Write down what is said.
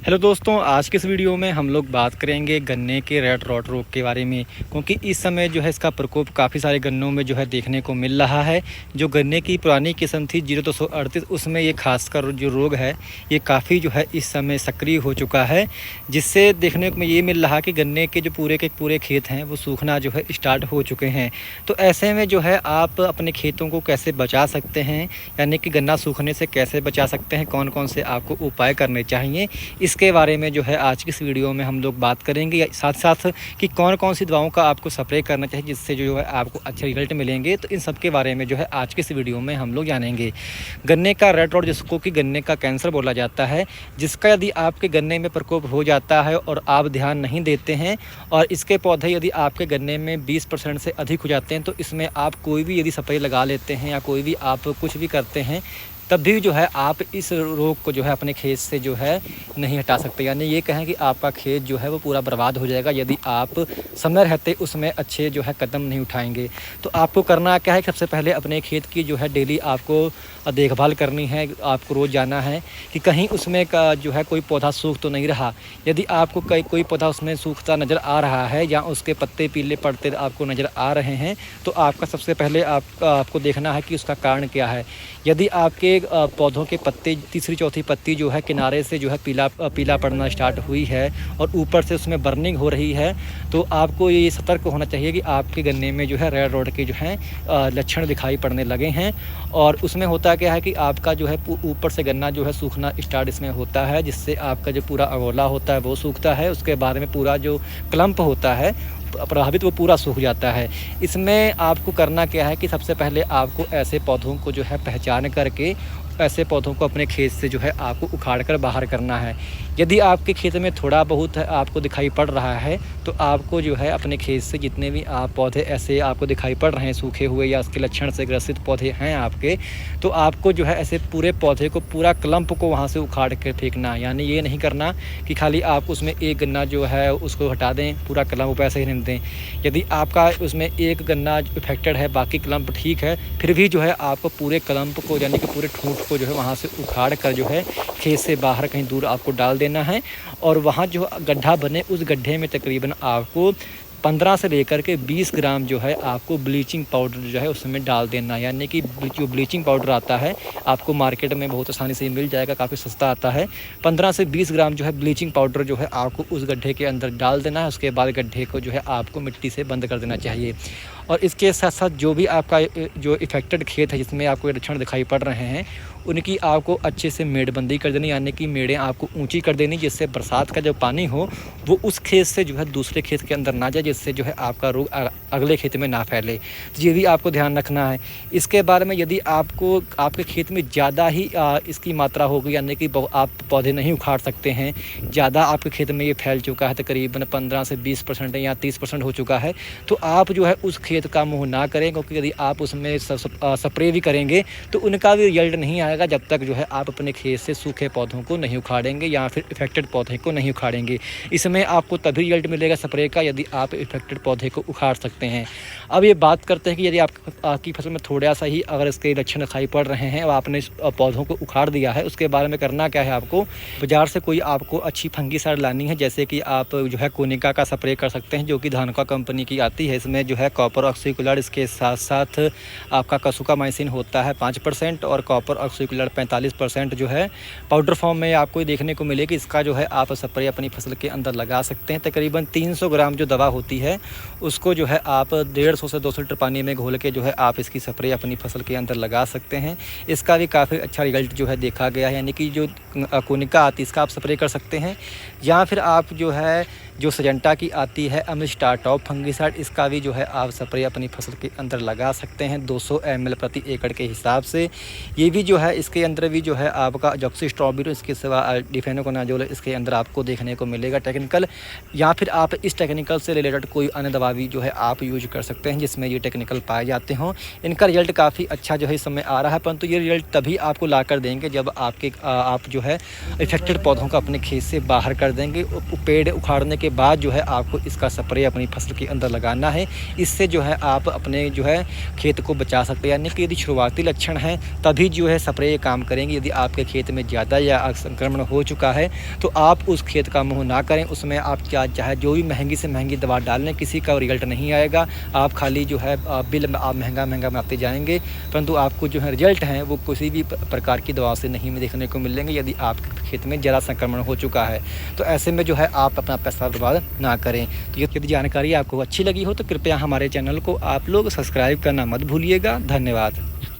Hello दोस्तों, आज के इस वीडियो में हम लोग बात करेंगे गन्ने के रेड रॉट रोग के बारे में। क्योंकि इस समय जो है इसका प्रकोप काफ़ी सारे गन्नों में जो है देखने को मिल रहा है। जो गन्ने की पुरानी किस्म थी 0238, उसमें ये खासकर जो रोग है ये काफ़ी जो है इस समय सक्रिय हो चुका है, जिससे देखने को ये मिल रहा कि गन्ने के जो पूरे के पूरे खेत हैं वो सूखना जो है स्टार्ट हो चुके हैं। तो ऐसे में जो है आप अपने खेतों को कैसे बचा सकते हैं, यानी कि गन्ना सूखने से कैसे बचा सकते हैं, कौन कौन से आपको उपाय करने चाहिए, इसके बारे में जो है आज की इस वीडियो में हम लोग बात करेंगे। साथ साथ कि कौन कौन सी दवाओं का आपको स्प्रे करना चाहिए जिससे जो है आपको अच्छे रिजल्ट मिलेंगे। तो इन सब के बारे में जो है आज की इस वीडियो में हम लोग जानेंगे। गन्ने का रेड रॉट, जिसको कि गन्ने का कैंसर बोला जाता है, जिसका यदि आपके गन्ने में प्रकोप हो जाता है और आप ध्यान नहीं देते हैं और इसके पौधे यदि आपके गन्ने में 20% से अधिक हो जाते हैं, तो इसमें आप कोई भी यदि स्प्रे लगा लेते हैं या कोई भी आप कुछ भी करते हैं, तब भी जो है आप इस रोग को जो है अपने खेत से जो है नहीं हटा सकते। यानी ये कहें कि आपका खेत जो है वो पूरा बर्बाद हो जाएगा यदि आप समय रहते उसमें अच्छे जो है कदम नहीं उठाएंगे। तो आपको करना क्या है, सबसे पहले अपने खेत की जो है डेली आपको देखभाल करनी है। आपको रोज़ जाना है कि कहीं उसमें का जो है कोई पौधा सूख तो नहीं रहा। यदि आपको कोई पौधा उसमें सूखता नज़र आ रहा है या उसके पत्ते पीले पड़ते आपको नज़र आ रहे हैं, तो आपका सबसे पहले आपको देखना है कि उसका कारण क्या है। यदि आपके पौधों के पत्ते तीसरी चौथी पत्ती जो है किनारे से जो है पीला पड़ना स्टार्ट हुई है और ऊपर से उसमें बर्निंग हो रही है, तो आपको ये सतर्क होना चाहिए कि आपके गन्ने में जो है रेड रॉट के जो है लक्षण दिखाई पड़ने लगे हैं। और उसमें होता क्या है कि आपका जो है ऊपर से गन्ना जो है सूखना स्टार्ट इसमें होता है, जिससे आपका जो पूरा अगोला होता है वो सूखता है। उसके बाद में पूरा जो क्लम्प होता है प्रभावित, वो पूरा सूख जाता है। इसमें आपको करना क्या है कि सबसे पहले आपको ऐसे पौधों को जो है पहचान करके ऐसे पौधों को अपने खेत से जो है आपको उखाड़ कर बाहर करना है। यदि आपके खेत में थोड़ा बहुत आपको दिखाई पड़ रहा है, तो आपको जो है अपने खेत से जितने भी आप पौधे ऐसे आपको दिखाई पड़ रहे हैं सूखे हुए या उसके लक्षण से ग्रसित पौधे हैं आपके, तो आपको जो है ऐसे पूरे पौधे को, पूरा क्लम्प को वहाँ से उखाड़ कर फेंकना। यानी ये नहीं करना कि खाली आप उसमें एक गन्ना जो है उसको हटा दें, पूरा क्लम्प ऐसे ही रहने दें। यदि आपका उसमें एक गन्ना इफेक्टेड है, बाकी क्लम्प ठीक है, फिर भी जो है आपको पूरे क्लम्प को यानी कि पूरे ठूंठ को जो है वहाँ से उखाड़ कर जो है खेत से बाहर कहीं दूर आपको डाल देना है। और वहाँ जो गड्ढा बने उस गड्ढे में तकरीबन आपको 15 से लेकर के 20 ग्राम जो है आपको ब्लीचिंग पाउडर जो है उसमें डाल देना। यानी कि जो ब्लीचिंग पाउडर आता है आपको मार्केट में बहुत आसानी से मिल जाएगा, काफ़ी सस्ता आता है। 15 से 20 ग्राम जो है ब्लीचिंग पाउडर जो है आपको उस गड्ढे के अंदर डाल देना है। उसके बाद गड्ढे को जो है आपको मिट्टी से बंद कर देना चाहिए। और इसके साथ साथ जो भी आपका जो इफेक्टेड खेत है जिसमें आपको लक्षण दिखाई पड़ रहे हैं, उनकी आपको अच्छे से मेड़बंदी कर देनी। यानी कि मेड़ें आपको ऊंची कर देनी, जिससे बरसात का जो पानी हो वो उस खेत से जो है दूसरे खेत के अंदर ना जाए, जिससे जो है आपका रोग अगले खेत में ना फैले। तो ये भी आपको ध्यान रखना है। इसके बारे में यदि आपको आपके खेत में ज़्यादा ही इसकी मात्रा होगी, यानी कि आप पौधे नहीं उखाड़ सकते हैं, ज़्यादा आपके खेत में ये फैल चुका है, तकरीबन 15 से 20% या 30% हो चुका है, तो आप जो है उस खेत का मुँह ना करें। क्योंकि यदि आप उसमें स्प्रे भी करेंगे तो उनका भी रिजल्ट नहीं आएगा जब तक जो है आप अपने खेत से सूखे पौधों को नहीं उखाड़ेंगे या फिर इफेक्टेड पौधे को नहीं उखाड़ेंगे। इसमें आपको तभी रिजल्ट मिलेगा स्प्रे का यदि आप इफेक्टेड पौधे को उखाड़ सकते हैं। अब ये बात करते हैं कि यदि आपकी फसल में थोड़ा सा ही अगर इसके लक्षण दिखाई पड़ रहे हैं और आपने पौधों को उखाड़ दिया है, उसके बारे में करना क्या है, आपको बाज़ार से कोई आपको अच्छी फंगीसाइड लानी है। जैसे कि आप जो है कोनिका का स्प्रे कर सकते हैं, जो कि धानुका कंपनी की आती है। इसमें जो है कॉपर ऑक्सीक्लोराइड, इसके साथ साथ आपका कसुकामाइसिन होता है 5% और कॉपर ऑक्सीक्लोराइड 45% जो है पाउडर फॉर्म में आपको देखने को मिलेगी। इसका जो है आप स्प्रे अपनी फसल के अंदर लगा सकते हैं। तकरीबन 300 ग्राम जो दवा होती है उसको जो है आप 150 से 200 लीटर पानी में घोल के जो है आप इसकी स्प्रे अपनी फसल के अंदर लगा सकते हैं। इसका भी काफ़ी अच्छा रिजल्ट जो है देखा गया है। यानी कि जो कोनिका आती है इसका आप स्प्रे कर सकते हैं, या फिर आप जो है जो सजेंटा की आती है अमिस्टार टॉप फंगीसाइड, इसका भी जो है आप स्प्रे अपनी फसल के अंदर लगा सकते हैं 200 ml प्रति एकड़ के हिसाब से। ये भी जो है इसके अंदर भी जो है आपका डॉक्सीस्ट्रोबिन, इसके सिवा डिफेनोकोनाजोल इसके अंदर आपको देखने को मिलेगा टेक्निकल, या फिर आप इस टेक्निकल से रिलेटेड कोई अन्य दवा भी जो है आप यूज कर सकते हैं जिसमें ये टेक्निकल पाए जाते हों। इनका रिजल्ट काफ़ी अच्छा जो है इस समय आ रहा है, परंतु ये रिजल्ट तभी आपको ला कर देंगे जब आप जो है इफेक्टेड पौधों को अपने खेत से बाहर कर देंगे। पेड़ उखाड़ने के बाद जो है आपको इसका स्प्रे अपनी फसल के अंदर लगाना है। इससे जो है आप अपने जो है खेत को बचा सकते हैं। यानी कि यदि शुरुआती लक्षण हैं तभी जो है स्प्रे काम करेंगे। यदि आपके खेत में ज़्यादा या संक्रमण हो चुका है तो आप उस खेत का मुँह ना करें। उसमें आप चाहे जो भी महंगी से महंगी दवा डाल लें, किसी का रिजल्ट नहीं आएगा। आप खाली जो है बिल आप महंगा बनाते जाएंगे, परंतु आपको जो है रिजल्ट हैं वो किसी भी प्रकार की दवा से नहीं देखने को मिलेंगे यदि आपके खेत में ज़्यादा संक्रमण हो चुका है। तो ऐसे में जो है आप अपना पैसा बर्बाद ना करें। तो यदि जानकारी आपको अच्छी लगी हो तो कृपया हमारे चैनल को आप लोग सब्सक्राइब करना मत भूलिएगा। धन्यवाद।